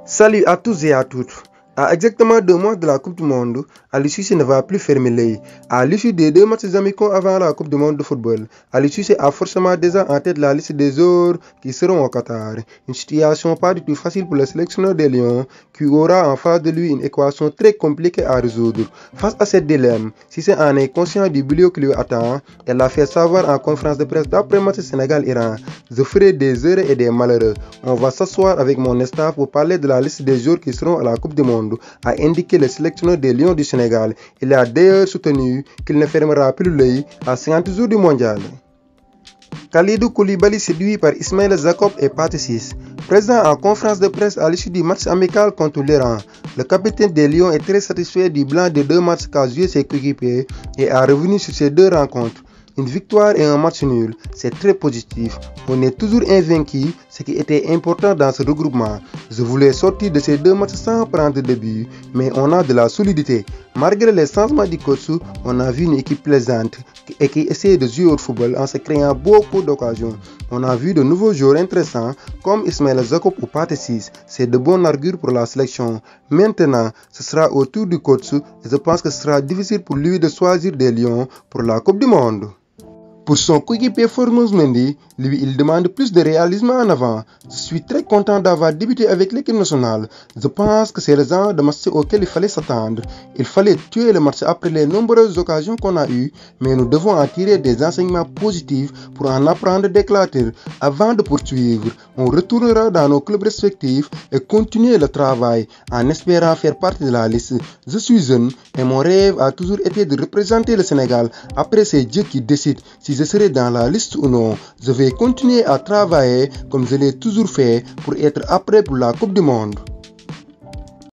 Salut à tous et à toutes. À exactement 2 mois de la Coupe du Monde, Aliou Cissé ne va plus fermer l'œil. À l'issue des 2 matchs amicaux avant la Coupe du Monde de football, Aliou Cissé a forcément déjà en tête la liste des joueurs qui seront au Qatar. Une situation pas du tout facile pour le sélectionneur des Lions qui aura en face de lui une équation très compliquée à résoudre. Face à ce dilemme, Cissé en est conscient du boulot qui lui attend et l'a fait savoir en conférence de presse d'après match Sénégal-Iran. Je ferai des heureux et des malheureux. On va s'asseoir avec mon staff pour parler de la liste des joueurs qui seront à la Coupe du Monde, a indiqué le sélectionneur des Lions du Sénégal. Il a d'ailleurs soutenu qu'il ne fermera plus l'œil à 50 jours du mondial. Kalidou Koulibaly séduit par Ismaïla Jakobs et Pathé Ciss. Présent en conférence de presse à l'issue du match amical contre l'Iran, le capitaine des Lions est très satisfait du bilan des 2 matchs qu'a joué ses coéquipiers et a revenu sur ces 2 rencontres. Une victoire et un match nul, c'est très positif. On est toujours invaincu, ce qui était important dans ce regroupement. Je voulais sortir de ces 2 matchs sans prendre de but, mais on a de la solidité. Malgré les changements du coach, on a vu une équipe plaisante et qui essaie de jouer au football en se créant beaucoup d'occasions. On a vu de nouveaux joueurs intéressants comme Ismaïla Jakobs ou Pathé Ciss. C'est de bon augure pour la sélection. Maintenant, ce sera au tour du coach et je pense que ce sera difficile pour lui de choisir des Lions pour la Coupe du Monde. Pour son coéquipier Formose Mendy, lui, il demande plus de réalisme en avant. Je suis très content d'avoir débuté avec l'équipe nationale. Je pense que c'est le genre de match auquel il fallait s'attendre. Il fallait tuer le match après les nombreuses occasions qu'on a eues, mais nous devons en tirer des enseignements positifs pour en apprendre d'éclater. Avant de poursuivre, on retournera dans nos clubs respectifs et continuer le travail en espérant faire partie de la liste. Je suis jeune et mon rêve a toujours été de représenter le Sénégal. Après, c'est Dieu qui décide si je serai dans la liste ou non. Je vais continuer à travailler comme je l'ai toujours fait pour être prêt pour la Coupe du Monde.